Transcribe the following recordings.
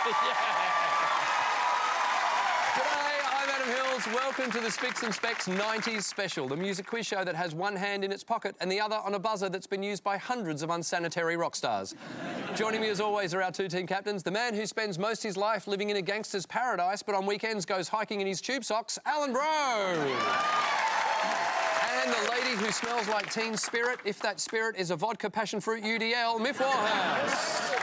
G'day, I'm Adam Hills. Welcome to the Spicks and Specs 90s special, the music quiz show that has one hand in its pocket and the other on a buzzer that's been used by hundreds of unsanitary rock stars. Joining me as always are our two team captains, the man who spends most of his life living in a gangster's paradise but on weekends goes hiking in his tube socks, Alan Bro. And the lady who smells like teen spirit, if that spirit is a vodka passion fruit UDL, Miff Warhouse.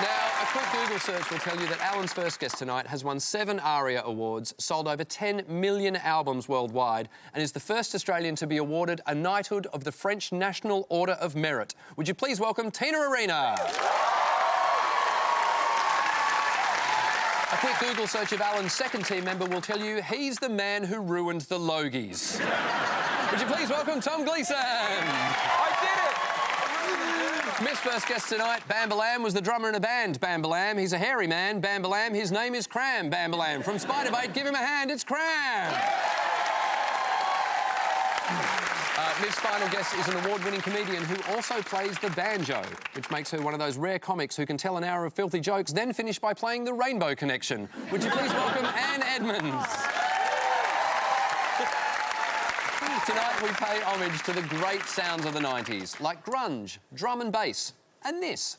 Now, a quick Google search will tell you that Alan's first guest tonight has won 7 ARIA awards, sold over 10 million albums worldwide, and is the first Australian to be awarded a knighthood of the French National Order of Merit. Would you please welcome Tina Arena? A quick Google search of Alan's second team member will tell you he's the man who ruined the Logies. Would you please welcome Tom Gleeson? I did it! Miff's first guest tonight, Bambalam, was the drummer in a band, Bambalam. He's a hairy man, Bambalam. His name is Cram, Bambalam. From Spiderbait, give him a hand, it's Cram. Miff's final guest is an award-winning comedian who also plays the banjo, which makes her one of those rare comics who can tell an hour of filthy jokes, then finish by playing the Rainbow Connection. Would you please welcome Anne Edmonds? Tonight we pay homage to the great sounds of the 90s, like grunge, drum and bass, and this.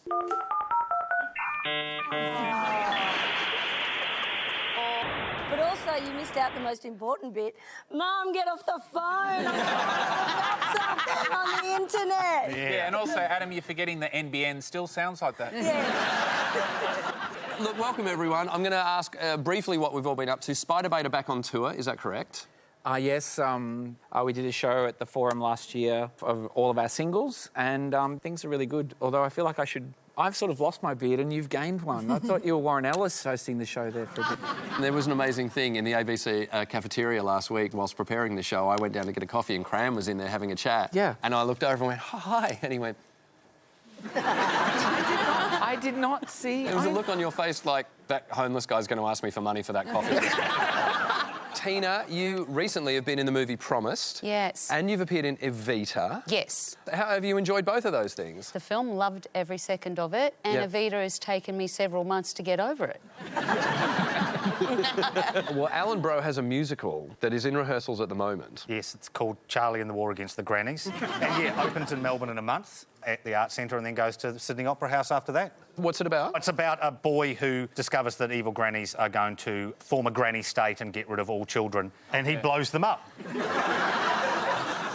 But also, you missed out the most important bit. Mum, get off the phone. I'm on the internet. Yeah, and also, Adam, you're forgetting that NBN still sounds like that. Yeah. Look, welcome everyone. I'm going to ask briefly what we've all been up to. Spiderbait are back on tour, is that correct? Yes, we did a show at the Forum last year of all of our singles, and things are really good, although I feel like I've sort of lost my beard and you've gained one. I thought you were Warren Ellis hosting the show there for a bit. There was an amazing thing in the ABC cafeteria last week whilst preparing the show. I went down to get a coffee and Cram was in there having a chat. Yeah. And I looked over and went, hi, and he went... I did not see... There was a look on your face like, that homeless guy's going to ask me for money for that coffee. Tina, you recently have been in the movie Promised. Yes. And you've appeared in Evita. Yes. How have you enjoyed both of those things? The film, loved every second of it, and Yep. Evita has taken me several months to get over it. Well, Alan Bro has a musical that is in rehearsals at the moment. Yes, it's called Charlie and the War Against the Grannies. And, yeah, opens in Melbourne in a month at the Arts Centre and then goes to the Sydney Opera House after that. What's it about? It's about a boy who discovers that evil grannies are going to form a granny state and get rid of all children, and he blows them up.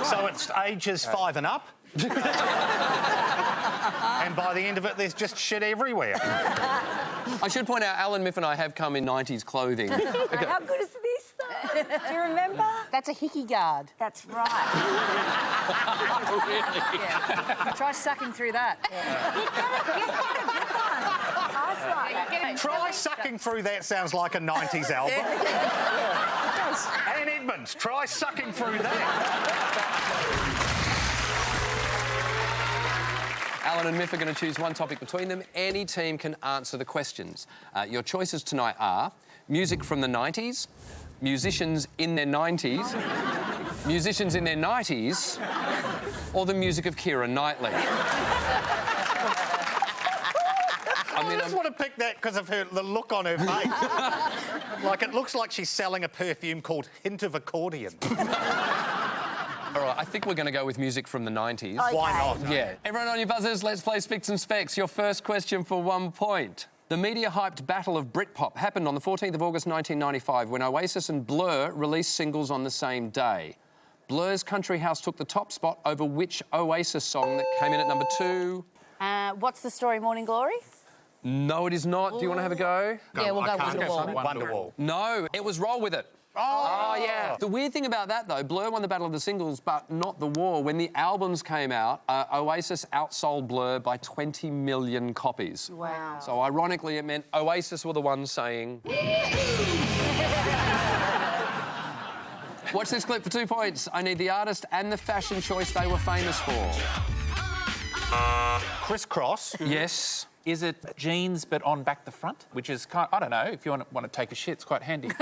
So it's ages 5 and up. And by the end of it, there's just shit everywhere. I should point out, Alan, Miff and I have come in 90s clothing. How good is this, though? Do you remember? That's a hickey guard. That's right. Yeah. Try sucking through that. Try sucking through that sounds like a 90s album. Anne Edmonds, try sucking through that. Alan and Miff are going to choose one topic between them. Any team can answer the questions. Your choices tonight are music from the 90s, musicians in their 90s, musicians in their 90s, or the music of Keira Knightley. I just want to pick that because of the look on her face. Like, it looks like she's selling a perfume called Hint of Accordion. All right, I think we're going to go with music from the 90s. Okay. Why not? Yeah. Everyone on your buzzers, let's play Spicks and Specs. Your first question for 1 point. The media-hyped Battle of Britpop happened on the 14th of August 1995 when Oasis and Blur released singles on the same day. Blur's Country House took the top spot over which Oasis song that came in at number 2? What's the story, Morning Glory? No, it is not. Do you want to have a go? Yeah, we'll go Wonderwall. Wonderwall. No, it was Roll With It. Oh, yeah. The weird thing about that, though, Blur won the Battle of the Singles, but not the war. When the albums came out, Oasis outsold Blur by 20 million copies. Wow. So, ironically, it meant Oasis were the ones saying... Watch this clip for 2 points. I need the artist and the fashion choice they were famous for. Crisscross. Yes. Is it jeans but on back the front? Which is kind I don't know, if you want to take a shit, it's quite handy. Sneak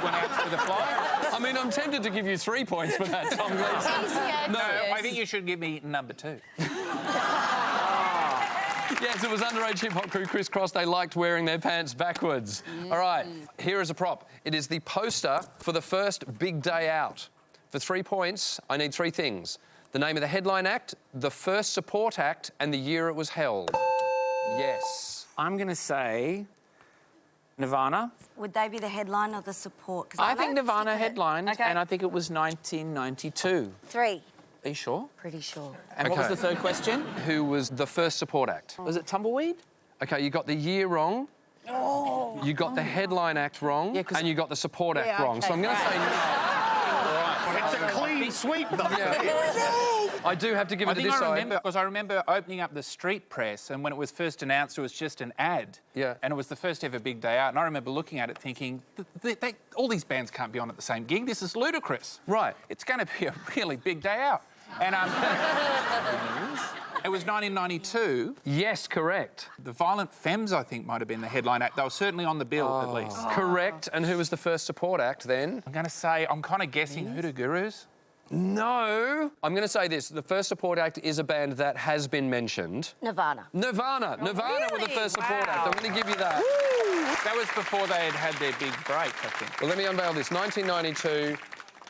one out through the fly. I mean, I'm tempted to give you 3 points for that, Tom Gleeson. No, I think you should give me number 2. Yes, it was underage hip-hop crew Criss Cross. They liked wearing their pants backwards. All right, here is a prop. It is the poster for the first big day out. For 3 points, I need 3 things. The name of the headline act, the first support act, and the year it was held. Yes. I'm going to say Nirvana. Would they be the headline or the support? 'Cause I know think Nirvana Stick It. headlined, Okay. and I think it was 1992. 3. Are you sure? Pretty sure. And what was Okay. the third question? Who was the first support act? Was it Tumbleweed? Okay, you got the year wrong. Oh. You got the headline act wrong. Yeah, 'cause- and you got the support act Yeah, wrong. So okay, I'm going to say... It's a clean sweep, though. I do have to give it I to think this I side. remember because I remember opening up the street press, and when it was first announced, it was just an ad. Yeah. And it was the first ever big day out. And I remember looking at it, thinking, all these bands can't be on at the same gig. This is ludicrous. Right. It's going to be a really big day out. And it was 1992. Yes, correct. The Violent Femmes, I think, might have been the headline act. They were certainly on the bill, at least. Correct. And who was the first support act then? I'm going to say, I'm kind of guessing Hoodoo Gurus. No. I'm going to say this. The first support act is a band that has been mentioned. Nirvana. Nirvana. Nirvana were the first support act. I'm going to give you that. That was before they had their big break, I think. Well, let me unveil this. 1992,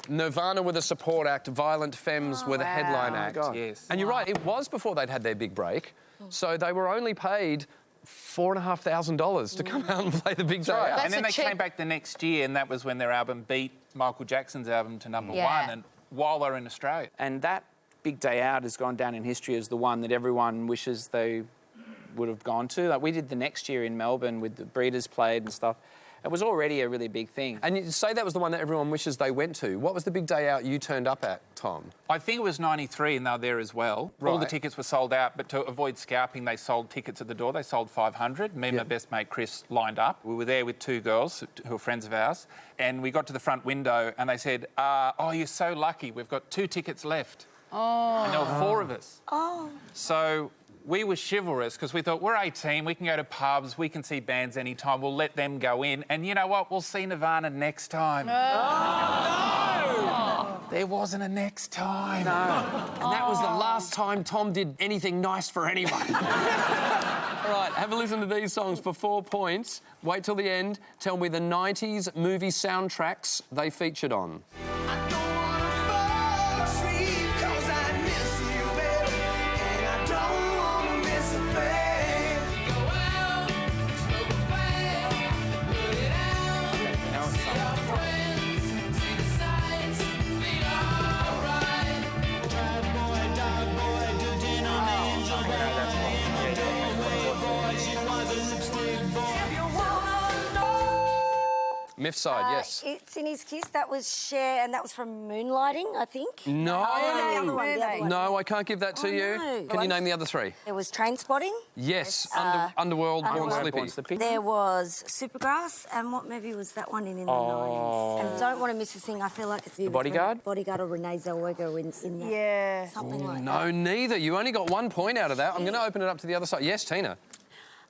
Nirvana were the support act, Violent Femmes were the headline act. God. Yes. And you're right, it was before they'd had their big break. So they were only paid $4,500 to come out and play the big day out. That's And then a they cheap- came back the next year, and that was when their album beat Michael Jackson's album to number Yeah. 1, and while they were in Australia. And that big day out has gone down in history as the one that everyone wishes they would have gone to. Like we did the next year in Melbourne with the Breeders played and stuff. It was already a really big thing. And you say that was the one that everyone wishes they went to. What was the big day out you turned up at, Tom? I think it was 93, and they were there as well. All the Right. tickets were sold out, but to avoid scalping, they sold tickets at the door. They sold 500. Me and my best mate Chris lined up. We were there with 2 girls who are friends of ours, and we got to the front window, and they said, "Oh, you're so lucky. We've got 2 tickets left." Oh. And there were 4 of us. Oh. So we were chivalrous because we thought, we're 18, we can go to pubs, we can see bands anytime, we'll let them go in. And you know what? We'll see Nirvana next time. No! There wasn't a next time. And that was the last time Tom did anything nice for anyone. All right, have a listen to these songs for 4 points. Wait till the end. Tell me the 90s movie soundtracks they featured on. Myth side, yes. It's in his kiss. That was Cher, and that was from Moonlighting, I think. No. the other one, the other one. No, I can't give that to Oh, you. no. Can you name the other 3? There was Trainspotting. Yes, Underworld, Born Underworld. Slippy. Slippy. There was Supergrass, and what movie was that one in the 90s? And Don't Want to Miss a Thing. I feel like it's the Bodyguard? Bodyguard or Renee Zellweger in that. Yeah. Something like that. No, neither. You only got 1 point out of that. I'm going to open it up to the other side. Yes, Tina.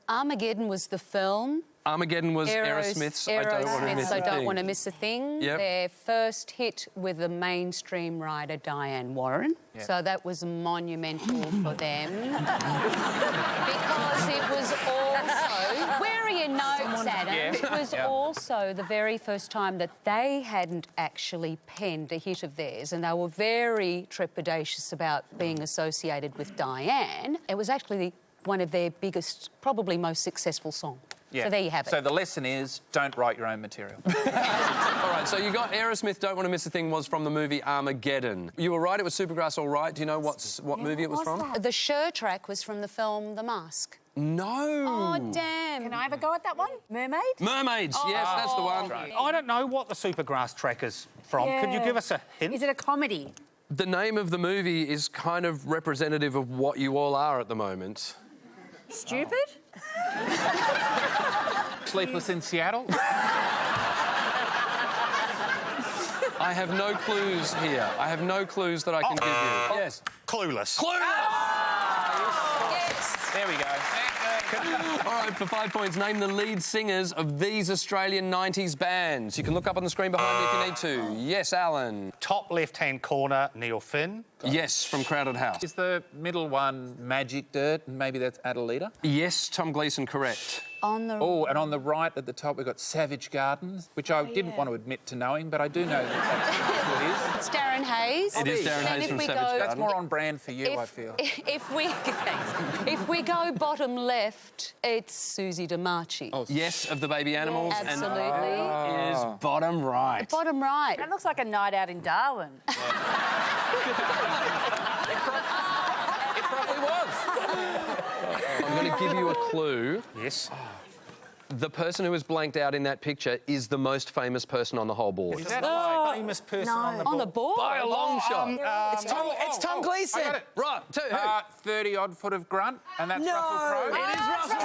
Armageddon was the film. Armageddon was Aerosmith's I Don't Want to Miss a I Don't Thing. Want to Miss a Thing. Yep. Their first hit with the mainstream writer Diane Warren. So that was monumental for them. Because it was also... Where are your notes, Adam? Yeah. It was also the very first time that they hadn't actually penned a hit of theirs, and they were very trepidatious about being associated with Diane. It was actually one of their biggest, probably most successful songs. So there you have it. So the lesson is, don't write your own material. All right, so you got Aerosmith, Don't Want to Miss a Thing was from the movie Armageddon. You were right, it was Supergrass, all right. Do you know what movie it was from? that? The Cher track was from the film The Mask. No. Oh, damn. Can I have a go at that one? Mermaid? Mermaids, yes, that's the one. I don't know what the Supergrass track is from. Could you give us a hint? Is it a comedy? The name of the movie is kind of representative of what you all are at the moment. Stupid? Sleepless in Seattle? I have no clues here. I have no clues that I can give you. Yes. Clueless. Clueless! Yes. There we go. second. All right, for 5 points, name the lead singers of these Australian 90s bands. You can look up on the screen behind me if you need to. Yes, Alan. Top left-hand corner, Neil Finn. Yes, from Crowded House. Is the middle one Magic Dirt? And maybe that's Adelita? Yes, Tom Gleeson, correct. On the Oh, and on the right at the top, we've got Savage Gardens, which I didn't want to admit to knowing, but I do know that's who it is. it's Darren Hayes. It is Darren And Hayes if from we Savage go- Garden. That's more on brand for you, I feel. If we go bottom left, it's Susie DiMarchi. Yes, of the Baby Animals. Absolutely. And is bottom right. Bottom right. That looks like a night out in Darwin. It probably was. I'm going to give you a clue. Yes. The person who is blanked out in that picture is the most famous person on the whole board. Is that a famous person on the On the board. By a long shot. It's Tom Gleeson. I got it. Right, who? 30-odd foot of grunt, and that's Russell Crowe. It is Russell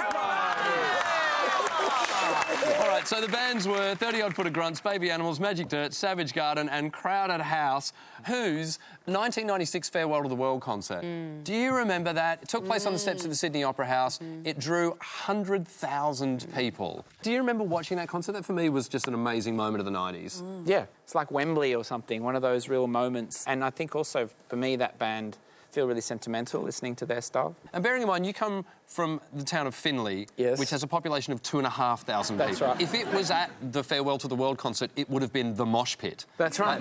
All right, so the bands were 30-odd foot of grunts, Baby Animals, Magic Dirt, Savage Garden and Crowded House, whose 1996 Farewell to the World concert. Do you remember that? It took place on the steps of the Sydney Opera House. It drew 100,000 people. Do you remember watching that concert? That, for me, was just an amazing moment of the 90s. Yeah, it's like Wembley or something, one of those real moments. And I think also, for me, that band feel really sentimental listening to their stuff. And bearing in mind, you come from the town of Finley, Yes. which has a population of 2,500 people. That's right. If it was at the Farewell to the World concert, it would have been the mosh pit. That's right.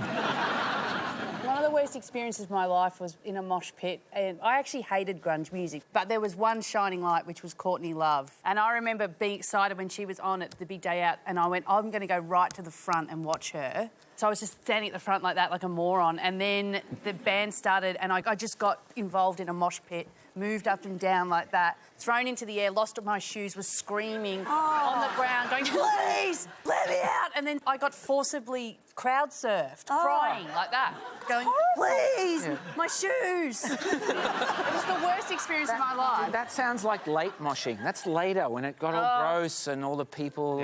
One of the worst experiences of my life was in a mosh pit, and I actually hated grunge music, but there was one shining light, which was Courtney Love. And I remember being excited when she was on at the big day out, and I went, I'm going to go right to the front and watch her. So I was just standing at the front like that, like a moron, and then the band started, and I just got involved in a mosh pit, moved up and down like that, thrown into the air, lost my shoes, was screaming on the ground, going, please, let me out. And then I got forcibly crowd surfed, crying like that, going, please, my shoes. It was the worst experience of my life. That sounds like late moshing. That's later when it got all gross and all the people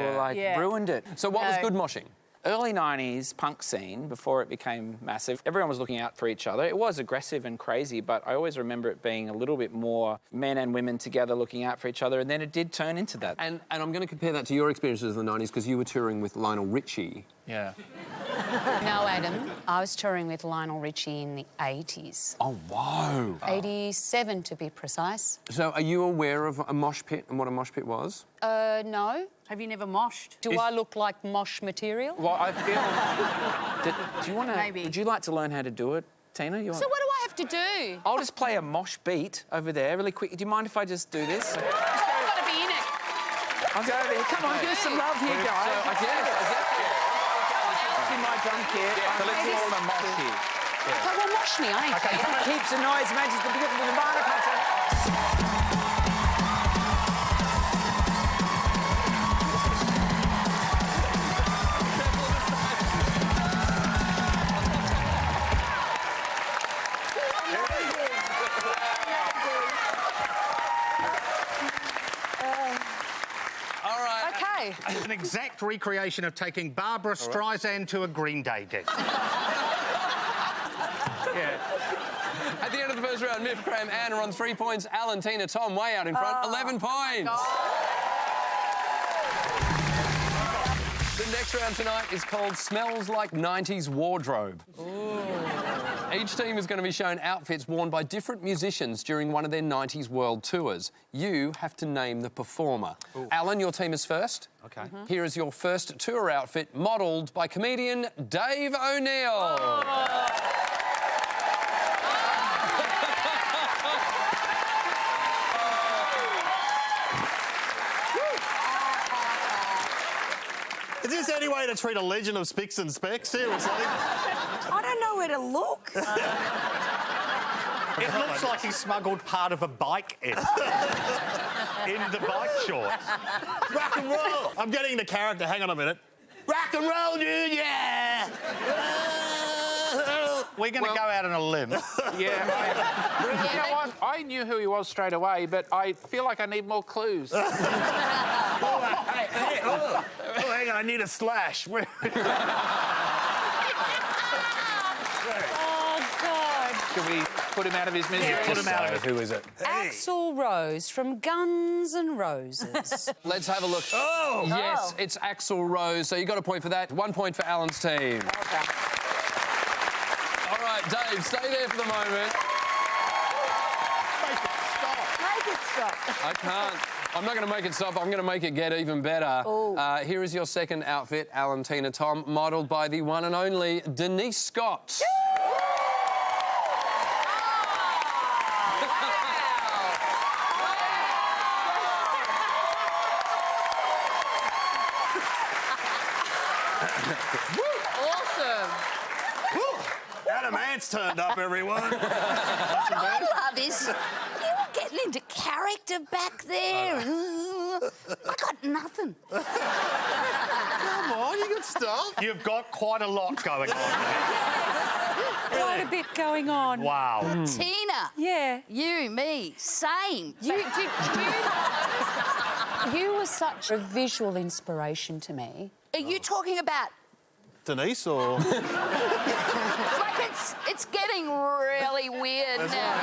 ruined it. So what was No. good moshing? Early 90s punk scene, before it became massive, everyone was looking out for each other. It was aggressive and crazy, but I always remember it being a little bit more men and women together looking out for each other, and then it did turn into that. And I'm going to compare that to your experiences in the 90s because you were touring with Lionel Richie. Yeah. No, Adam. I was touring with Lionel Richie in the 80s. Oh, wow. 87 to be precise. So are you aware of a mosh pit and what a mosh pit was? No. Have you never moshed? Do I look like mosh material? Well, I feel... Do you want to... Maybe. Would you like to learn how to do it, Tina? You want... So what do I have to do? I'll just play a mosh beat over there really quick. Do you mind if I just do this? I've got to be in it. I'll go over here. Come on, give us some love here, guys. I guess. In my drum kit. So let's call them a mosh here. Okay, well, mosh me. I ain't care. Keeps the noise matches the beginning of the Nirvana concert. All right. Okay. An exact recreation of taking Barbara Streisand to a Green Day gig. At the end of the first round, Miff, Cram, Anne are on 3 points. Alan, Tina, Tom way out in front, 11 points. The next round tonight is called Smells Like 90s Wardrobe. Each team is going to be shown outfits worn by different musicians during one of their 90s world tours. You have to name the performer. Alan, your team is first. OK. Here is your first tour outfit, modelled by comedian Dave O'Neill. Is this any way to treat a legend of Spicks and Specks? Seriously? I don't know where to look. It looks like he smuggled part of a bike in the bike shorts. Rock and roll! I'm getting into character. Hang on a minute. Rock and roll, dude, yeah! We're going to go out on a limb. Yeah, you know what? I knew who he was straight away, but I feel like I need more clues. Oh, hang on, I need a slash. Oh, God. Can we put him out of his misery? Put him out of it. Who is it? Axl Rose from Guns N' Roses. Let's have a look. Oh! Yes, it's Axl Rose. So you got a point for that. 1 point for Alan's team. Okay. All right, Dave, stay there for the moment. Make it stop. I can't. I'm not going to make it stop. I'm going to make it get even better. Here is your second outfit, Alan, Tina, Tom, modelled by the one and only Denise Scott. Awesome. Adam Ant's turned up, everyone. What I love is you were getting into character back there. I got nothing. Come on, you got stuff. You've got quite a lot going on. Quite a bit going on. Wow. Tina. Yeah. You, me, same. You were such a visual inspiration to me. Are you talking about... Denise or... Like, it's getting really weird now.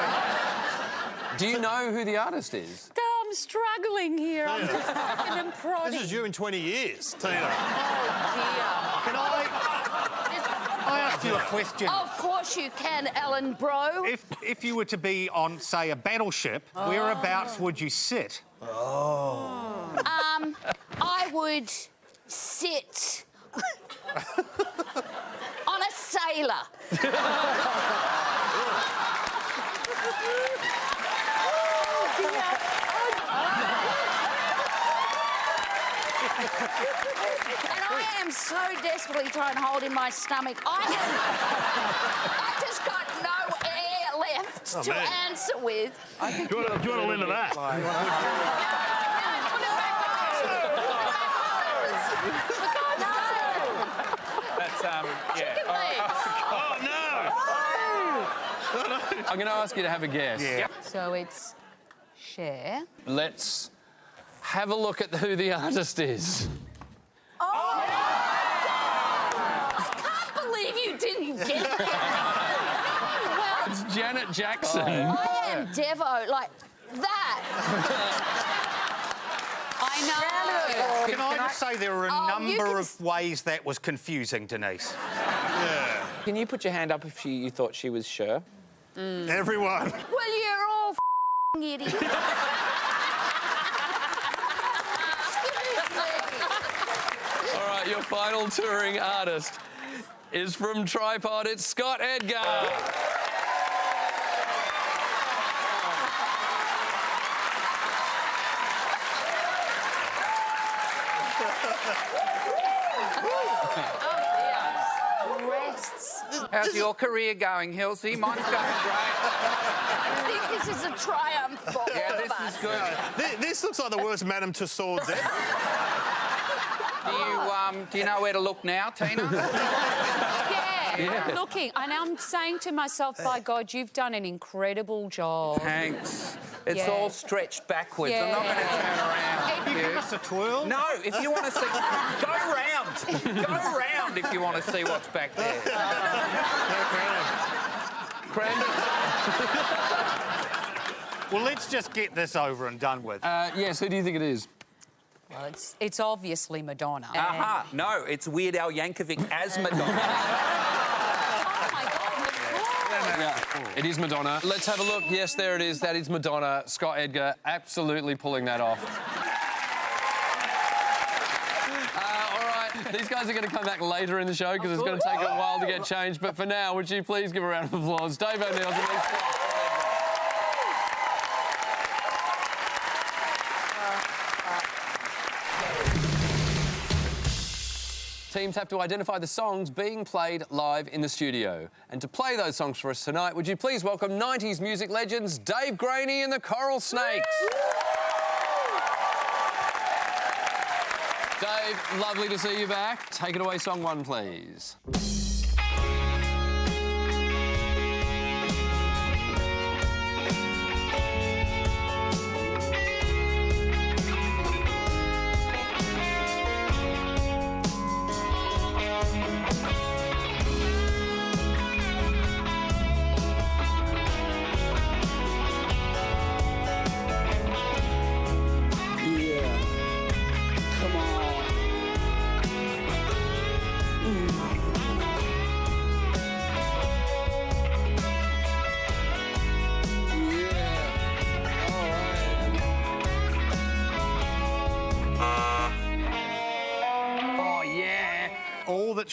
Do you know who the artist is? I'm struggling here. I'm just fucking and prodding. This is you in 20 years, Tina. Can I ask you a question? Of course you can, Ellen Bro. If you were to be on, say, a battleship, whereabouts would you sit? I would sit on a sailor. And I am so desperately trying to hold in my stomach. I just got no air left to man. answer with. Do you want to lend to that? That's, yeah. Oh, no! I'm going to ask you to have a guess. Yeah. So it's Cher. Let's have a look at who the artist is. I can't believe you didn't get that. It's Janet Jackson. I am Devo, like that. I know. Can I just say there are a you number can of ways that was confusing, Denise. Yeah. Can you put your hand up if you thought she was Cher? Everyone. Well, you're all f***ing idiots. All right, your final touring artist is from Tripod. It's Scott Edgar. How's your career going, Hilsey? Mine's going great. I think this is a triumph for all Yeah, of this us. is good. This looks like the worst Madame Tussauds ever. Do you know where to look now, Tina? Yeah, I'm looking. And I'm saying to myself, by God, you've done an incredible job. Thanks. It's Yeah. all stretched backwards. I'm not Yeah. going to turn around. Give us a twirl. No, if you want to see... Go round. Go round if you want to see what's back there. Brandon. Well, let's just get this over and done with. Yes, who do you think it is? Well, it's obviously Madonna. Aha. No, it's Weird Al Yankovic as Madonna. Oh, my God, Madonna. Yeah, it is Madonna. Let's have a look. Yes, there it is. That is Madonna. Scott Edgar absolutely pulling that off. All right, these guys are going to come back later in the show because it's going to take a while to get changed. But for now, would you please give a round of applause? Dave O'Neill's and Lee Scott. Teams have to identify the songs being played live in the studio. And to play those songs for us tonight, would you please welcome 90s music legends Dave Graney and the Coral Snakes. Dave, lovely to see you back. Take it away, song one, please.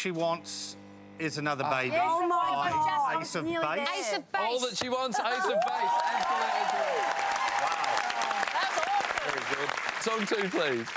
she wants is another baby. Oh, my by God. Ace of Nearly Base. there. Ace of base. All that she wants, Ace of Base. Absolutely correct. That's awesome. Very good. Song 2, please.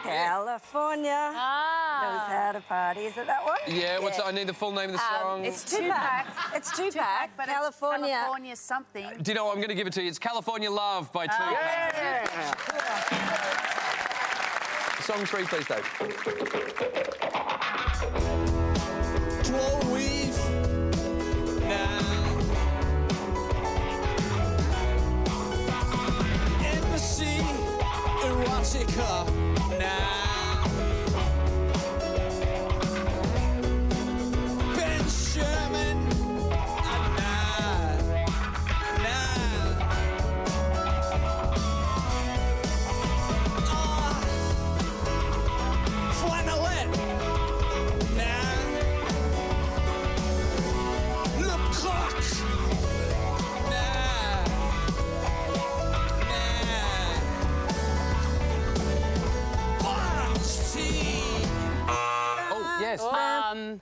California knows how to party. Is it that one? Yeah, what's I need the full name of the song. It's Tupac. Tupac. It's Tupac, but California. It's California something. Do you know what? I'm going to give it to you. It's California Love by Tupac. Song 3, please, Dave. Embassy, erotica now. Ben Sherman, now. Flannelette, now. Le Croc, Oh, yes.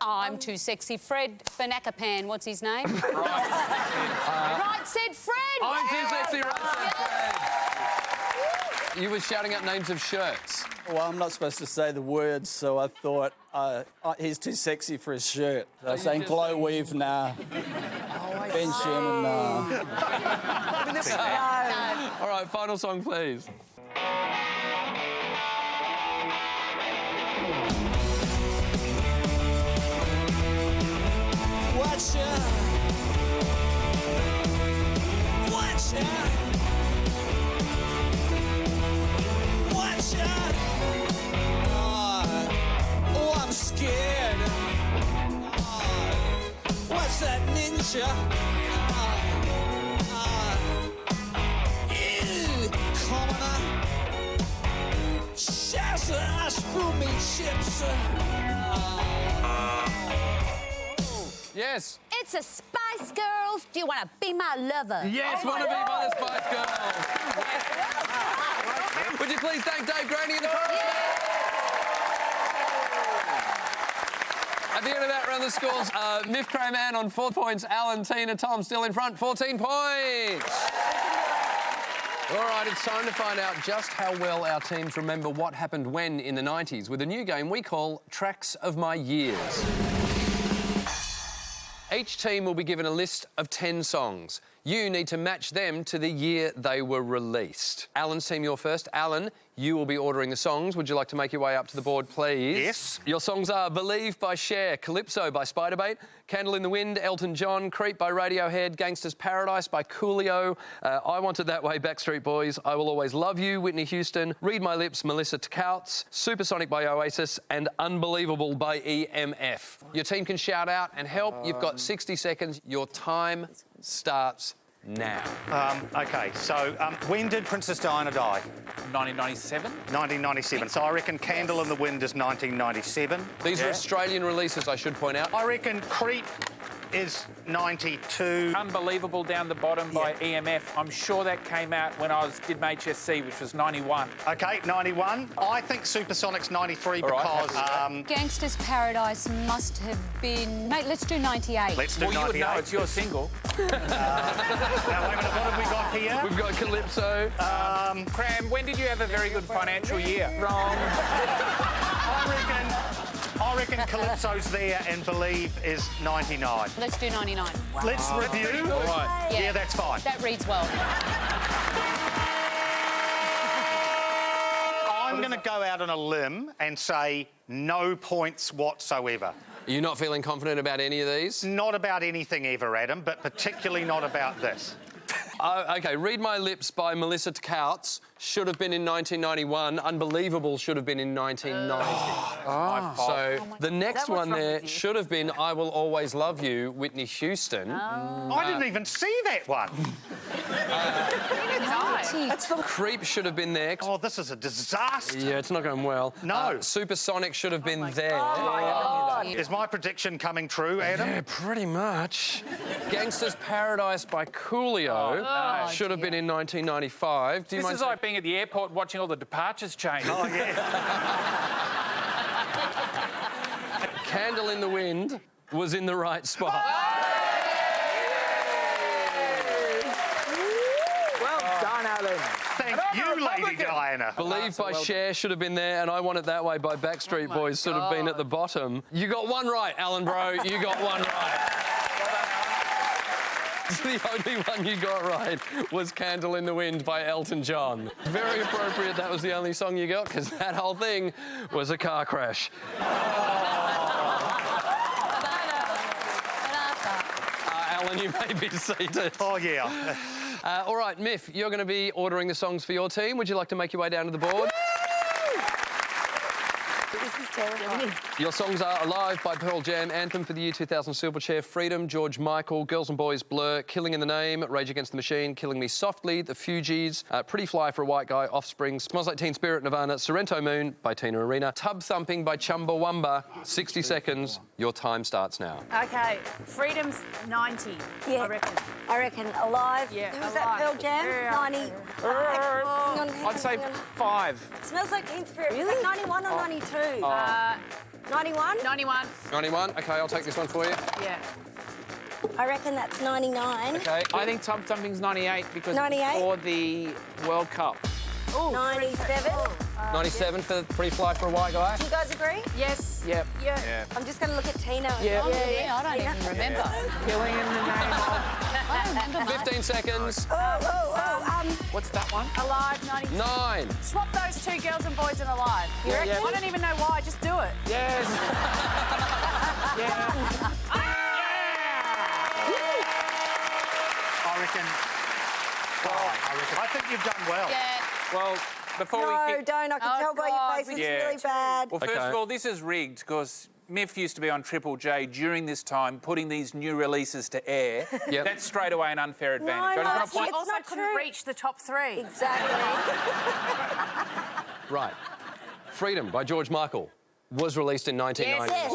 I'm too sexy. Fred Fanakapan, what's his name? Right said Fred. I'm too sexy, right, Fred. You were shouting out names of shirts. Well, I'm not supposed to say the words, so I thought he's too sexy for his shirt. So I was saying just glow saying- weave, nah. Ben Sherman, nah. All right, final song, please. Watch out. Watch out. Watch out. Oh, I'm scared. What's that ninja? Ew, commoner. Shazza, I spill me chips. Yes. It's a Spice Girls. Do you want to be my lover? Yes, want to be by the Spice Girls. Would you please thank Dave Graney and the chorus? At the end of that round, the scores Miff Craman on 4 points, Alan, Tina, Tom still in front, 14 points. All right, it's time to find out just how well our teams remember what happened when in the 90s with a new game we call Tracks of My Years. Each team will be given a list of 10 songs. You need to match them to the year they were released. Alan's team, you're first. Alan, you will be ordering the songs. Would you like to make your way up to the board, please? Yes. Your songs are Believe by Cher, Calypso by Spiderbait, Candle in the Wind, Elton John, Creep by Radiohead, Gangsta's Paradise by Coolio, I Want It That Way, Backstreet Boys, I Will Always Love You, Whitney Houston, Read My Lips, Melissa Couts, Supersonic by Oasis, and Unbelievable by EMF. Your team can shout out and help. You've got 60 seconds. Your time starts now. OK, so when did Princess Diana die? 1997. 1997. So I reckon Candle in the Wind is 1997. These are Australian releases, I should point out. I reckon Creep is 92. Unbelievable down the bottom by EMF. I'm sure that came out when I did my HSC, which was 91. OK, 91. I think Supersonic's 93 All right, because... Gangsta's Paradise must have been... Mate, let's do 98. let's do Well, you would 98. know it's your single. Now, wait a minute, what have we got here? We've got Calypso. Cram, when did you have a very good financial year? Wrong. I reckon Calypso's there and Believe is 99. Let's do 99. Let's review. All right. Yeah, that's fine. That reads well. I'm going to go out on a limb and say no points whatsoever. Are you not feeling confident about any of these? Not about anything ever, Adam, but particularly not about this. OK, Read My Lips by Melissa Couts should have been in 1991. Unbelievable should have been in 1990. So the next one there should have been I Will Always Love You, Whitney Houston. I didn't even see that one. That's the Creep should have been there. Oh, this is a disaster. Yeah, it's not going well. No. Supersonic should have been there. Is my prediction coming true, Adam? Yeah, pretty much. Gangster's Paradise by Coolio should have been in 1995. Do you This mind is like being at the airport watching all the departures change. Oh, yeah. Candle in the Wind was in the right spot. Well done, Alan. Thank you, Lady Diana. Believe by Cher should have been there, and I Want It That Way by Backstreet Boys should have been at the bottom. You got one right, Alan Bro. You got one right. The only one you got right was Candle in the Wind by Elton John. Very appropriate that was the only song you got, because that whole thing was a car crash. Alan, you may be seated. Oh, yeah. All right, Miff, you're going to be ordering the songs for your team. Would you like to make your way down to the board? This is terrible. Your songs are Alive by Pearl Jam, Anthem for the Year 2000 Silverchair, Freedom, George Michael, Girls and Boys, Blur, Killing in the Name, Rage Against the Machine, Killing Me Softly, The Fugees, Pretty Fly for a White Guy, Offspring, Smells Like Teen Spirit, Nirvana, Sorrento Moon by Tina Arena, Tub Thumping by Chumbawamba. 60 seconds. Your time starts now. Okay, Freedom's 90, Yeah. I reckon. I reckon Alive. Yeah, Who was Alive. that? Pearl Jam? Yeah. 90. Hang on, I'd say hang on. 5. Smells Like Teen Spirit. Is that 91 or 92? 91? 91. 91. OK, I'll take this one for you. Yeah. I reckon that's 99. OK. I think Tub Thumping's 98 because 98? before the World Cup. 97. 97 for Pretty Fly for a White Guy. Do you guys agree? Yes. Yep. Yeah. I'm just going to look at Tina. Yeah. I don't even remember. Killing in the Name of... I don't remember much. 15 seconds. What's that one? Alive, 92. 9. Swap those two Girls and Boys and Alive. You reckon? yeah. I don't even know why, just do it. Yes. Yeah. I reckon. I think you've done well. Yeah. Well, before No, we keep... don't. I can Oh, tell by your God, face it's yeah. really bad. Well, first Okay. of all, this is rigged because Miff used to be on Triple J during this time, putting these new releases to air. Yep. That's straight away an unfair advantage. No, I just no, want to point... it's Also not couldn't true. reach the top 3. Exactly. Right. Freedom by George Michael was released in 1990. Yes.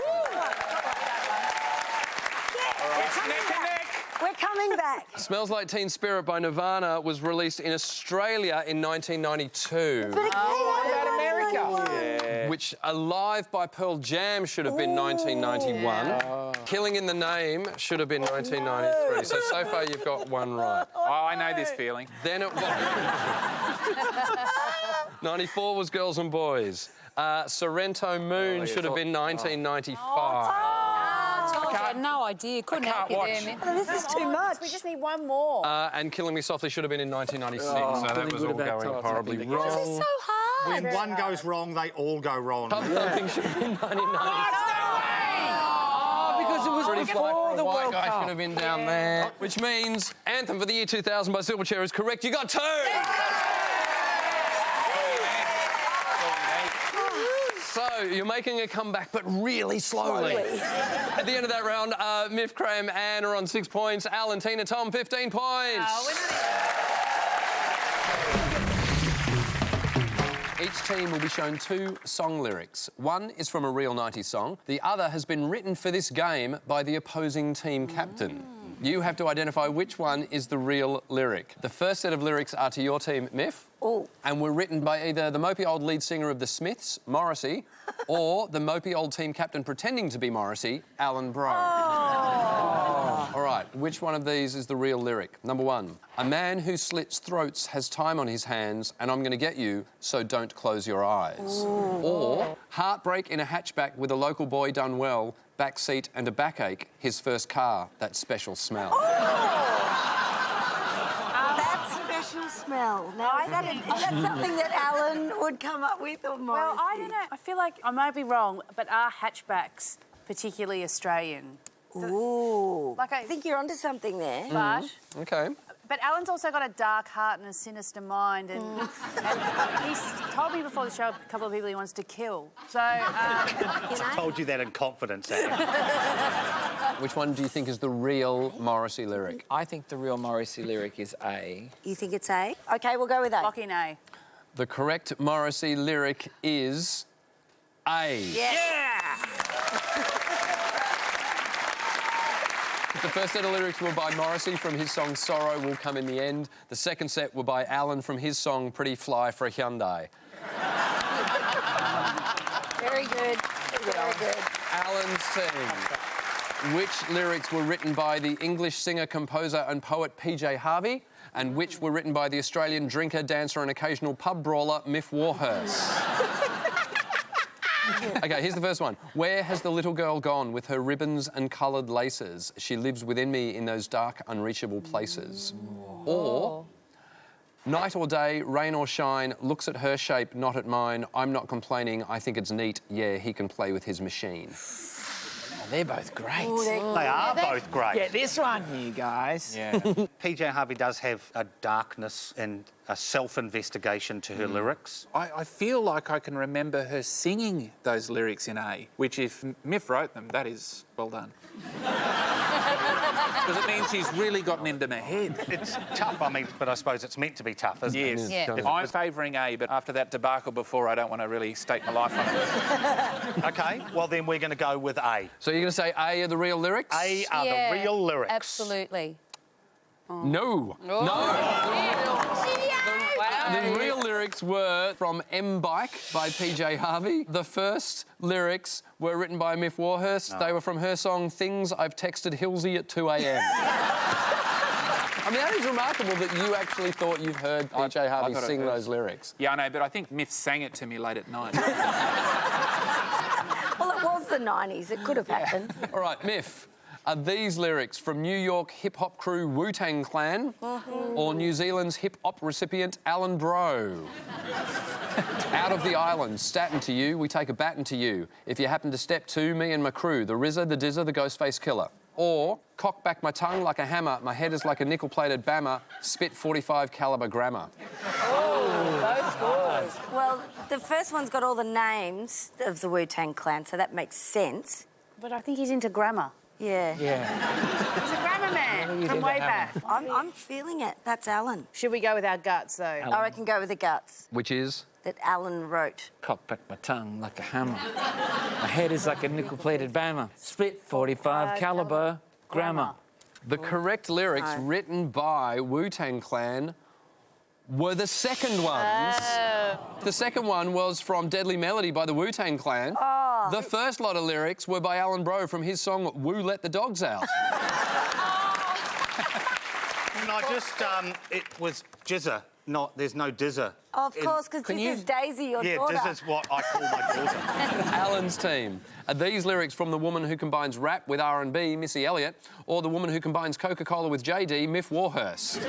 We're coming back. Smells Like Teen Spirit by Nirvana was released in Australia in 1992. But it came out about in America? 1991. Which Alive by Pearl Jam should have been 1991. Killing in the Name should have been 1993. So far you've got one right. Oh, I know this feeling. Then it was... 94 was Girls and Boys. Sorrento Moon should have been 1995. I had no idea. Couldn't help you there, Miff. Oh, this is too much. We just need one more. And Killing Me Softly should have been in 1996. So that feeling was good all about going Todd horribly Thumping. wrong. This is so hard. When one goes wrong, they all go wrong. Tub Thumping should have been 1996. Because it was Pretty Fly before for a the White World Guy Cup. should have been down there. Which means Anthem for the Year 2000 by Silverchair is correct. You got 2. So, you're making a comeback, but really slowly. At the end of that round, Miff, Cram, Anne are on 6 points. Alan, Tina, Tom, 15 points. Each team will be shown 2 song lyrics. One is from a real 90s song. The other has been written for this game by the opposing team captain. You have to identify which one is the real lyric. The first set of lyrics are to your team, Miff. And were written by either the mopey old lead singer of The Smiths, Morrissey, or the mopey old team captain pretending to be Morrissey, Alan Bro. All right, which one of these is the real lyric? Number 1. A man who slits throats has time on his hands, and I'm going to get you, so don't close your eyes. Or heartbreak in a hatchback with a local boy done well, backseat and a backache, his first car, that special smell. That special smell. Now, is that something that Alan would come up with or Morrissey? Well, I don't know. I feel like I might be wrong, but are hatchbacks particularly Australian? Ooh. Like I I think you're onto something there. But OK. But Alan's also got a dark heart and a sinister mind, and he's told me before the show a couple of people he wants to kill. So, I told you that in confidence, Anne. Which one do you think is the real Morrissey lyric? I think the real Morrissey lyric is A. You think it's A? OK, we'll go with A. lock in A. The correct Morrissey lyric is A. The first set of lyrics were by Morrissey from his song Sorrow Will Come in the End. The second set were by Alan from his song Pretty Fly for a Hyundai. Very good. Very good. Alan's team. Which lyrics were written by the English singer, composer and poet PJ Harvey, and which were written by the Australian drinker, dancer and occasional pub brawler Miff Warhurst? OK, here's the first one. Where has the little girl gone with her ribbons and coloured laces? She lives within me in those dark, unreachable places. Or, night or day, rain or shine, looks at her shape, not at mine. I'm not complaining, I think it's neat. Yeah, he can play with his machine. They're both great. They are both great. Get this one, you guys. Yeah. PJ Harvey does have a darkness and a self-investigation to her lyrics. I feel like I can remember her singing those lyrics in A, which if Miff wrote them, that is well done. Because it means she's really gotten into my head. It's tough, I mean, but I suppose it's meant to be tough, isn't it? Yes. Yeah. I'm favouring A, but after that debacle before, I don't want to really stake my life on it. OK, well then we're going to go with A. So you're going to say A are the real lyrics? A are the real lyrics. Absolutely. No. No. The real lyrics were from M-Bike by PJ Harvey. The first lyrics were written by Miff Warhurst. They were from her song Things I've Texted Hilsey at 2 a.m. I mean, that is remarkable that you actually thought you've heard PJ Harvey thought I sing heard. those lyrics. Yeah, I know, but I think Miff sang it to me late at night. Well, it was the 90s. It could have happened. All right, Miff, are these lyrics from New York hip-hop crew Wu-Tang Clan or New Zealand's hip-hop recipient Alan Bro? Out of the island, Staten to you, we take a baton to you. If you happen to step to me and my crew, the RZA, the Dizzer, the Ghostface Killer. Or, cock back my tongue like a hammer, my head is like a nickel-plated bammer, spit 45 caliber grammar. Well, the first one's got all the names of the Wu-Tang Clan, so that makes sense. But I think he's into grammar. Yeah. He's a grammar man from way back. I'm feeling it. That's Alan. Should we go with our guts, though? I reckon go with the guts Which is? that Alan wrote. Cock back my tongue like a hammer. My head is like a nickel-plated bammer. Split 45 caliber grammar. The correct lyrics written by Wu-Tang Clan were the second ones. The second one was from Deadly Melody by the Wu-Tang Clan. The first lot of lyrics were by Alan Bro from his song Woo Let the Dogs Out. And I just, it was Jizzer, not, there's no Dizzer. Of course, because this is Daisy, your daughter. Yeah, Dizzer's what I call my daughter. Alan's team. Are these lyrics from the woman who combines rap with R&B, Missy Elliott, or the woman who combines Coca-Cola with JD, Miff Warhurst?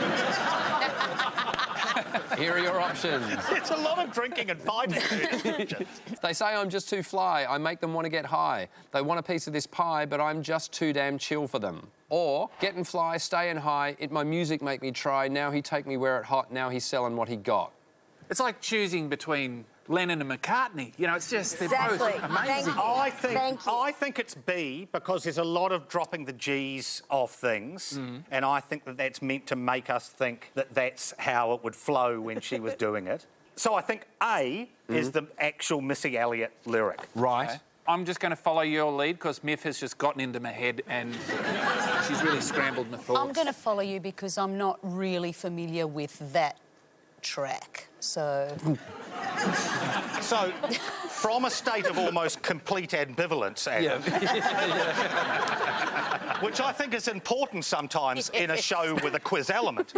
Here are your options. It's a lot of drinking and fighting. They say I'm just too fly, I make them want to get high. They want a piece of this pie, but I'm just too damn chill for them. Or, getting fly, staying high, it my music make me try, now he take me where it hot, now he's selling what he got. It's like choosing between Lennon and McCartney. You know, it's just, they're Exactly. both amazing. I think it's B because there's a lot of dropping the G's off things, and I think that that's meant to make us think that that's how it would flow when she was doing it. So I think A is the actual Missy Elliott lyric. Right. Okay. I'm just going to follow your lead because Miff has just gotten into my head and she's really scrambled my thoughts. I'm going to follow you because I'm not really familiar with that track, so... So, from a state of almost complete ambivalence, Adam, which I think is important sometimes in a show with a quiz element,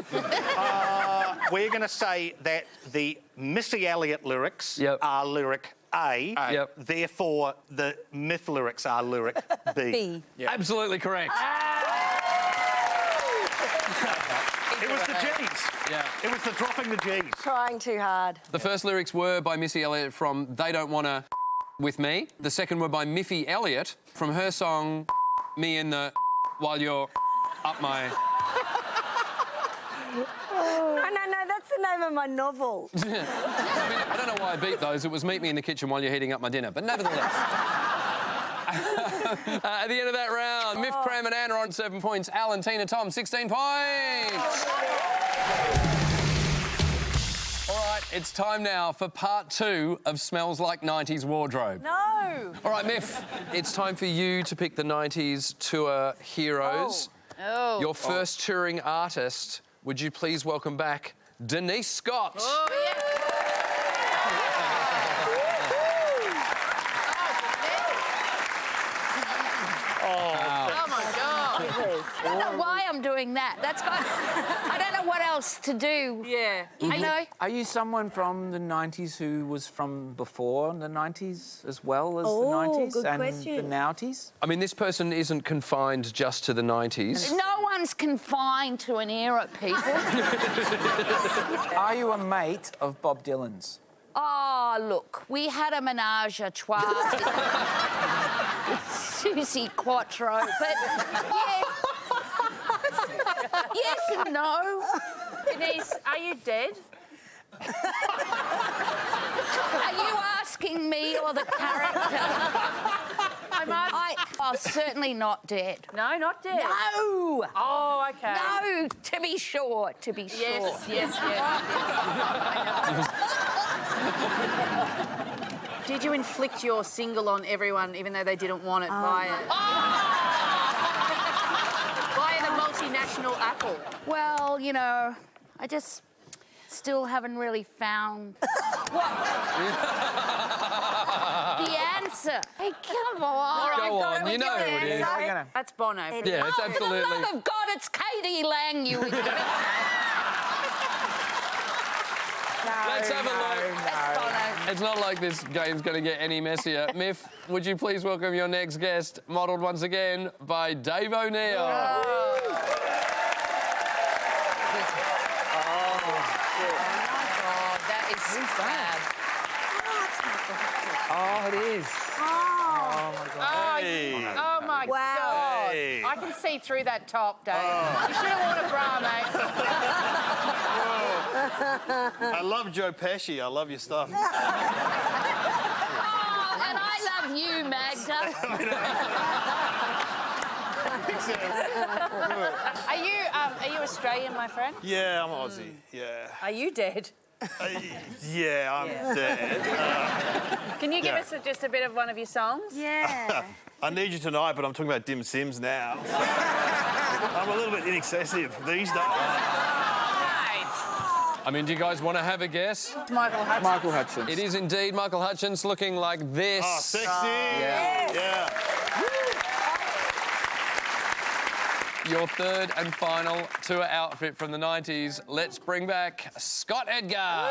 we're going to say that the Missy Elliott lyrics are lyric A, therefore the Miff lyrics are lyric B. Absolutely correct. It was the G's. Yeah. It was the dropping the G's. Trying too hard. The first lyrics were by Missy Elliott from They Don't Wanna With Me. The second were by Miffy Elliott from her song Me in the While You're Up My... No, that's the name of my novel. I mean, I don't know why I beat those. It was meet me in the kitchen while you're heating up my dinner. But nevertheless. At the end of that round, Miff, Cram and Anna on 7 points. Alan, Tina, Tom, 16 points. All right, it's time now for part 2 of Smells Like 90s Wardrobe. No. All right, Miff, it's time for you to pick the 90s tour heroes. Oh. Your first touring artist, would you please welcome back Denise Scott? Oh, yeah. Oh, my God. I don't know why I'm doing that. That's got... I don't know what else to do. Yeah. You know? Are you someone from the 90s who was from before the 90s as well as the Oh, 90s good and question. the noughties? I mean, this person isn't confined just to the 90s. No one's confined to an era, people. Are you a mate of Bob Dylan's? Oh, look, we had a menage a trois with Susie Quattro, but yes. Yes and no. Denise, are you dead? Are you asking me or the character? Oh, certainly not dead. No, not dead. No! Oh, okay. No, to be sure, to be sure. Yes. Did you inflict your single on everyone, even though they didn't want it, via the multinational Apple? Well, you know, I just still haven't really found the answer. Hey, come on. Go on, you know who it is. That's Bono. Yeah, it's Oh, for the absolutely... love of God, it's Katie Lang, you idiot. Let's have a look. That's Bono. It's not like this game's going to get any messier. Miff, would you please welcome your next guest, modelled once again by Dave O'Neill. That is bad. Oh, it is. Oh, my Wow. God. Hey. I can see through that top, Dave. You should have worn a bra, mate. I love Joe Pesci. I love your stuff. Oh, and I love you, Magda. Are you Australian, my friend? Yeah, I'm Aussie. Yeah. Are you dead? Yeah, I'm dead. Can you give us just a bit of one of your songs? Yeah. I Need You Tonight, but I'm talking about Dim Sims now. I'm a little bit inexcessive these days. I mean, do you guys want to have a guess? Michael Hutchence. Michael Hutchence. It is indeed Michael Hutchence, looking like this. Oh, sexy. Yeah. Your third and final tour outfit from the 90s. Let's bring back Scott Edgar.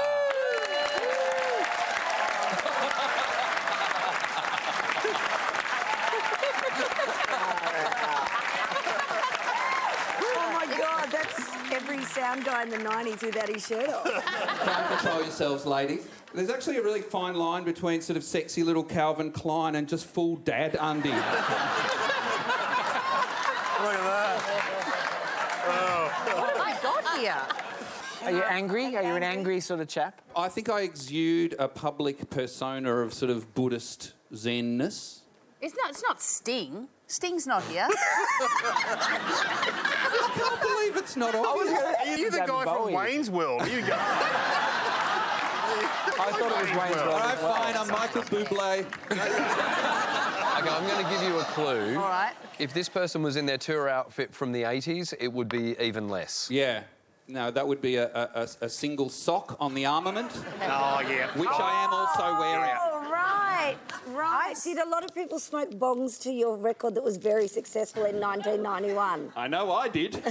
Oh my God, that's every sound guy in the 90s without his shirt off. Try and control yourselves, ladies. There's actually a really fine line between sort of sexy little Calvin Klein and just full dad undie. Look at that. What have I got here? Are you angry? Are you an angry sort of chap? I think I exude a public persona of sort of Buddhist Zen-ness. It's not Sting. Sting's not here. I can't believe it's not obvious. Are you the David guy Bowie. from Wayne's World? You go. I thought it was Wayne's World. All right, fine, I'm Michael Bublé. Okay, I'm going to give you a clue. All right. If this person was in their tour outfit from the 80s, it would be even less. Yeah. No, that would be a single sock on the armament, Oh, yeah. which I am also wearing. Oh, right. Did a lot of people smoke bongs to your record that was very successful in 1991? I know I did. Who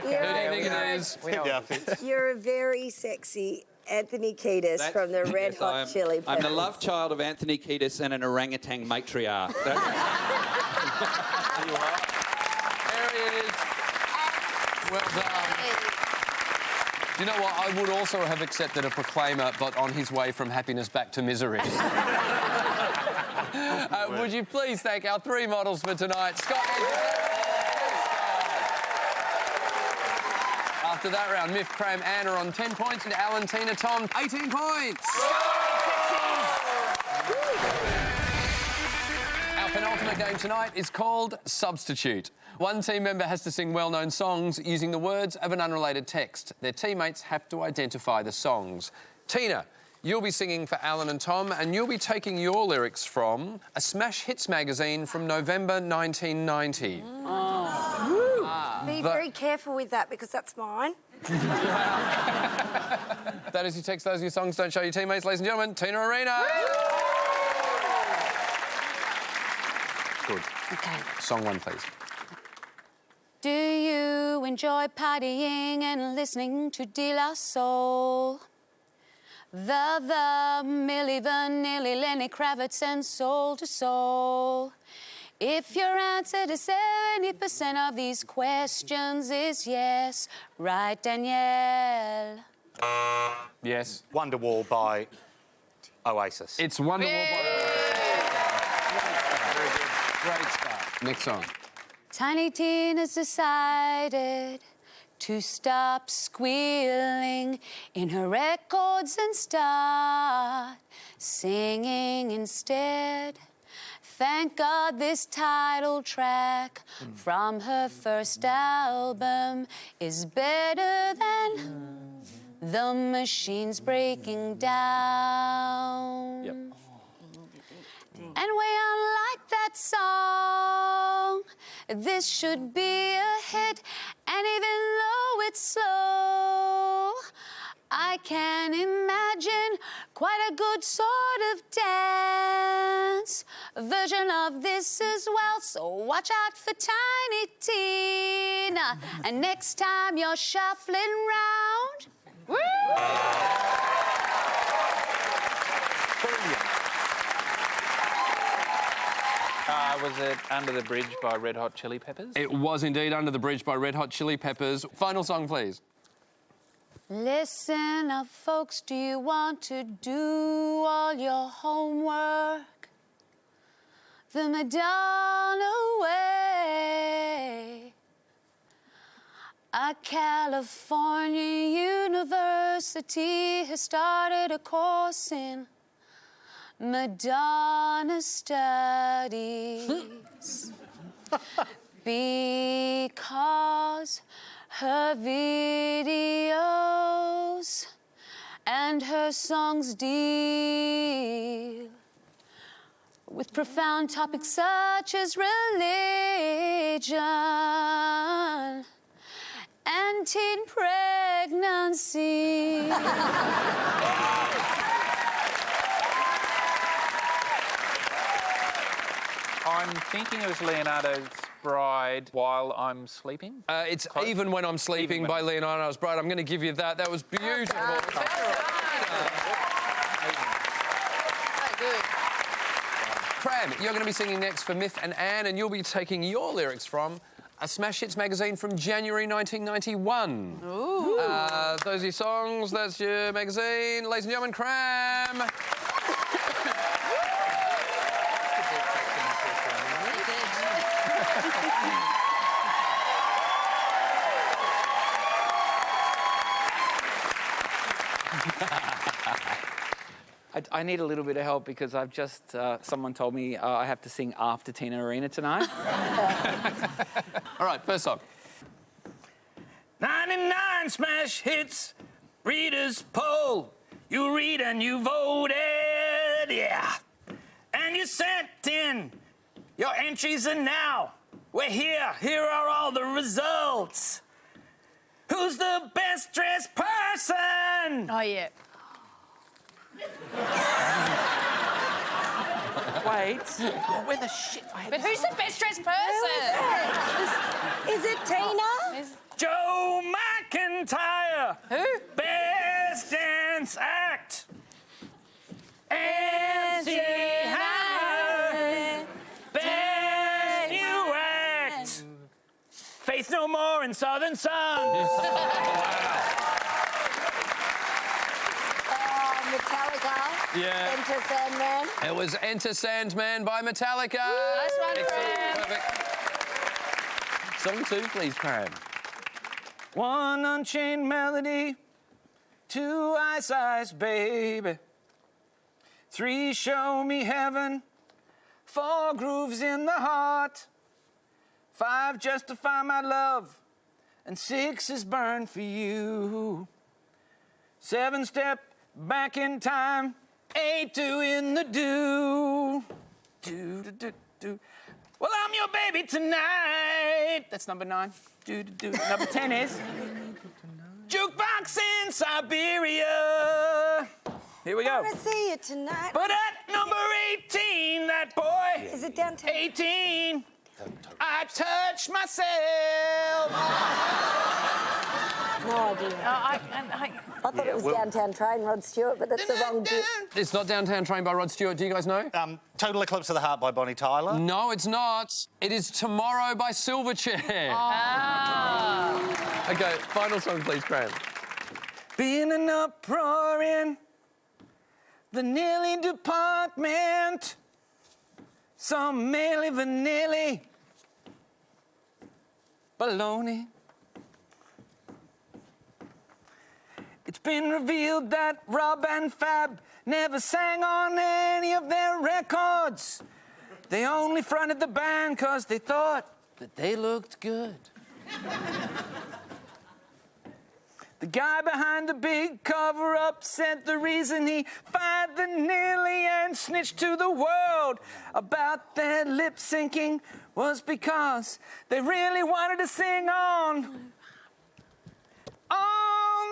do you think it is? Pick the outfits. You're a very sexy Anthony Kiedis from the Red Hot Chili Peppers. I'm the love child of Anthony Kiedis and an orangutan matriarch. There he is. Well done. Do you know what? I would also have accepted a Proclaimer, but on his way from happiness back to misery. Would you please thank our 3 models for tonight? Scott Edgar. After that round, Miff, Cram, Anna on 10 points and Alan, Tina, Tom, 18 points. Our penultimate game tonight is called Substitute. One team member has to sing well-known songs using the words of an unrelated text. Their teammates have to identify the songs. Tina, you'll be singing for Alan and Tom, and you'll be taking your lyrics from a Smash Hits magazine from November 1990. Be very careful with that because that's mine. That is your text, those are your songs. Don't show your teammates, ladies and gentlemen. Tina Arena. Good. Okay. Song one, please. Do you enjoy partying and listening to De La Soul? The Milli Vanilli, Lenny Kravitz and Soul to Soul. If your answer to 70% of these questions is yes, right, Danielle? Yes. Wonderwall by Oasis. It's Wonderwall by Oasis. Very good. Great start. Next song. Tiny Tina's decided to stop squealing in her records and start singing instead. Thank God this title track from her first album is better than The Machines Breaking Down. Yep. And we unlike that song. This should be a hit, and even though it's slow, I can imagine quite a good sort of dance version of this as well. So watch out for Tiny Tina, and next time you're shuffling round. Woo! Was it Under the Bridge by Red Hot Chili Peppers? It was indeed Under the Bridge by Red Hot Chili Peppers. Final song, please. Listen up, folks, do you want to do all your homework the Madonna way? A California university has started a course in Madonna studies because her videos and her songs deal with profound topics such as religion and teen pregnancy. I'm thinking it was Leonardo's Bride While I'm Sleeping. It's Even When I'm Sleeping by Leonardo's Bride. I'm going to give you that. That was beautiful. Cram, you're going to be singing next for Miff and Anne, and you'll be taking your lyrics from a Smash Hits magazine from January 1991. Ooh. Those are your songs, that's your magazine. Ladies and gentlemen, Cram. I need a little bit of help because I've just... someone told me I have to sing after Tina Arena tonight. All right, first song. 99 Smash Hits readers poll. You read and you voted, yeah. And you sent in your entries, and now we're here. Here are all the results. Who's the best dressed person? Oh, yeah. Wait. Oh, where the shit? But who's the best dressed person? Is it Tina? Joe McIntyre. Who? Best dance act. MC Hammer. Best new act. Faith No More and Southern Sun. Metallica. Yeah. Enter Sandman. It was Enter Sandman by Metallica. Nice one, Excellent. Cram. Perfect. Song two, please, Cram. One unchained melody. 2 ice ice, baby. 3 show me heaven. 4 grooves in the heart. 5 justify my love. And 6 is burn for you. 7 step back in time. 8 doing the do. Do, do, do, do. Well, I'm your baby tonight. That's number 9. Do, do, do. Number 10 is Jukebox in Siberia. Here we go. I wanna see you tonight. But at number 18, that boy. Is it downtown? 18. I touched myself. No idea. I thought it was Downtown Train, Rod Stewart, but that's the wrong bit. It's not Downtown Train by Rod Stewart. Do you guys know? Total Eclipse of the Heart by Bonnie Tyler. No, it's not. It is Tomorrow by Silverchair. OK, final song, please, Graham. Been an uproar in the Nearly department. Some Milli Vanilli. Baloney. It's been revealed that Rob and Fab never sang on any of their records. They only fronted the band because they thought that they looked good. The guy behind the big cover-up said the reason he fired the Nearly and snitched to the world about their lip-syncing was because they really wanted to sing on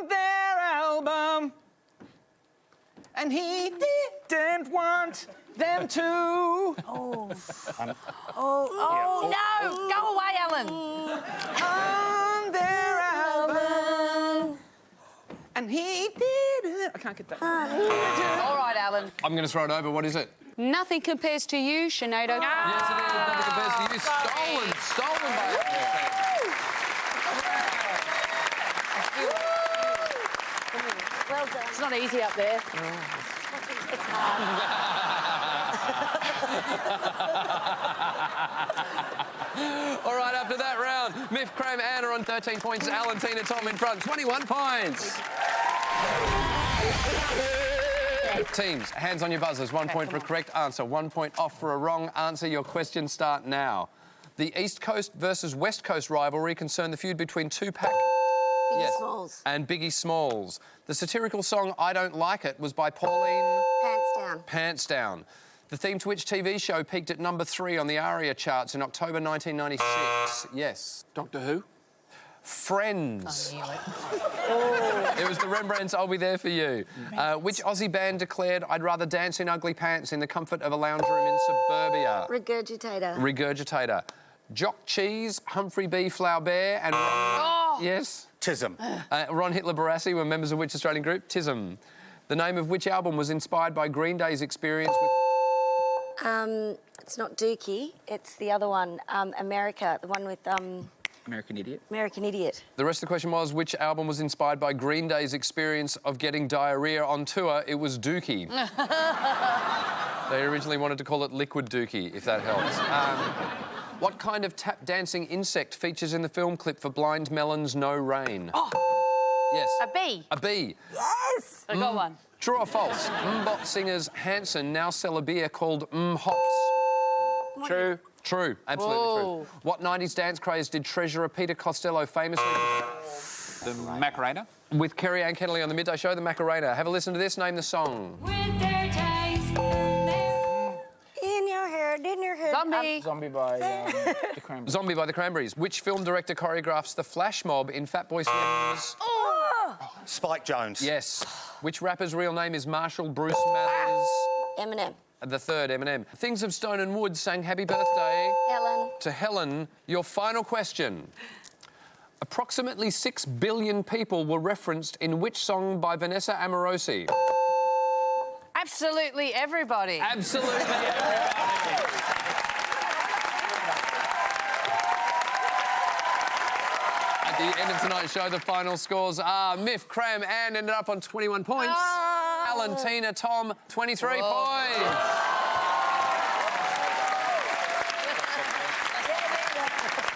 their album. And he didn't want them to. Oh, no! Go away, Alan. On their album. And he didn't. I can't get that. All right, Alan. I'm going to throw it over. What is it? Nothing compares to you, Sinead O'Connor. Yes, it is. Nothing compares to you. Stolen by Well done. It's not easy up there. It's hard. All right, after that round, Miff, Cram, Anna on 13 points. Alan, Tina, Tom in front, 21 points. Teams, hands on your buzzers. 1 point for a correct answer, 1 point off for a wrong answer. Your questions start now. The East Coast versus West Coast rivalry concerned the feud between Tupac Biggie Smalls. and Biggie Smalls. The satirical song I Don't Like It was by Pauline... Pants Down. Pants Down. The theme to which TV show peaked at number 3 on the ARIA charts in October 1996? Yes. Doctor Who? Friends. I knew it. It was the Rembrandts, I'll Be There For You. Which Aussie band declared, I'd rather dance in ugly pants in the comfort of a lounge room in suburbia? Regurgitator. Regurgitator. Jock Cheese, Humphrey B. Flaubert and Ron... Yes? Tism. Ron Hitler Barassi were members of which Australian group? Tism. The name of which album was inspired by Green Day's experience with... It's not Dookie. It's the other one, America, the one with American Idiot. American Idiot. The rest of the question was, which album was inspired by Green Day's experience of getting diarrhea on tour? It was Dookie. They originally wanted to call it Liquid Dookie, if that helps. What kind of tap-dancing insect features in the film clip for Blind Melon's No Rain? Oh. Yes. A bee. A bee. Yes! I got one. True or false? Mbop singers Hanson now sell a beer called Hops. True. True, absolutely Whoa. true. What 90s dance craze did treasurer Peter Costello famously... The Macarena? With Kerry Ann Kennelly on the Midday Show, the Macarena. Have a listen to this, name the song. In your head, in your head. Zombie. Zombie by the Cranberries. Zombie by the Cranberries. Which film director choreographs the flash mob in Fatboy Slim's... Spike Jones. Yes. Which rapper's real name is Marshall Bruce Mathers? Eminem. The third, Eminem. Things of Stone and Wood sang Happy Birthday... Helen. To Helen. Your final question. Approximately 6 billion people were referenced in which song by Vanessa Amorosi? Absolutely everybody. Absolutely everybody. At the end of tonight's show, the final scores are Miff, Cram, Ann ended up on 21 points. Alan, Tina, Tom, 23 points.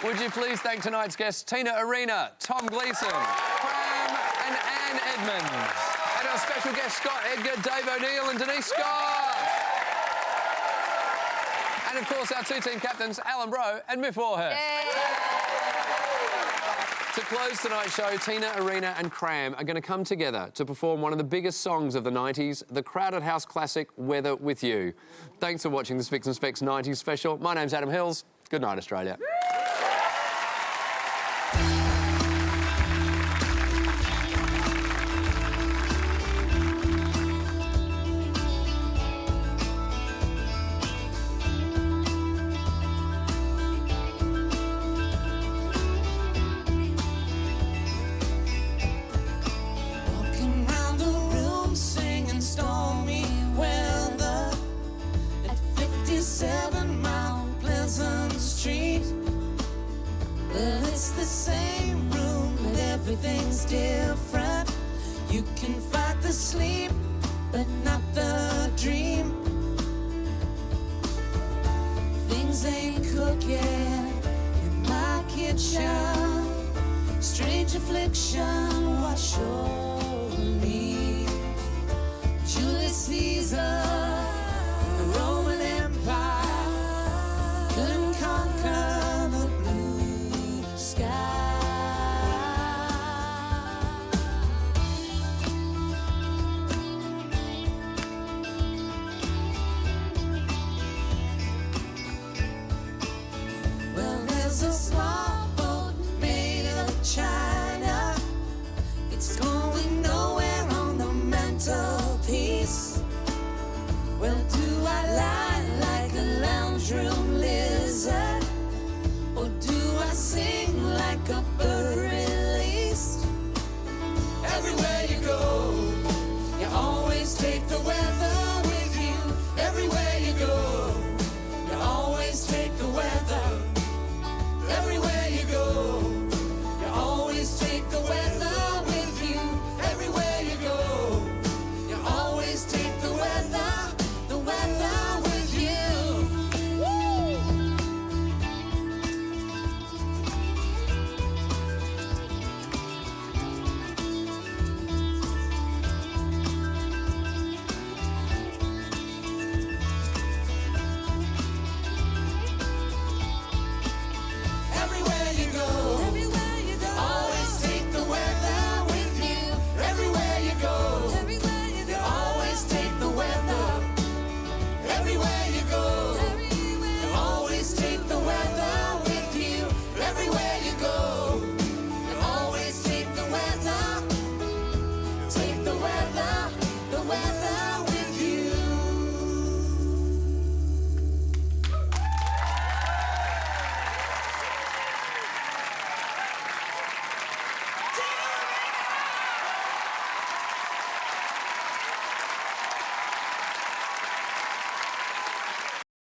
Would you please thank tonight's guests, Tina Arena, Tom Gleeson, Cram and Anne Edmonds. And our special guests, Scott Edgar, Dave O'Neill and Denise Scott. And of course, our two-team captains, Alan Bro and Miff Warhurst. To close tonight's show, Tina Arena and Cram are going to come together to perform one of the biggest songs of the 90s, the Crowded House classic, Weather With You. Thanks for watching the Spicks and Specks 90s special. My name's Adam Hills. Good night, Australia. Walking round the room singing stormy weather at 57 Mount Pleasant Street. Well, it's the same room, but everything's different. You can fight the sleep, but not the dream. Things ain't cooking in my kitchen. Strange affliction wash over me. Julius Caesar, the Roman Empire, couldn't conquer the blue sky. Well, there's a small boat made of china.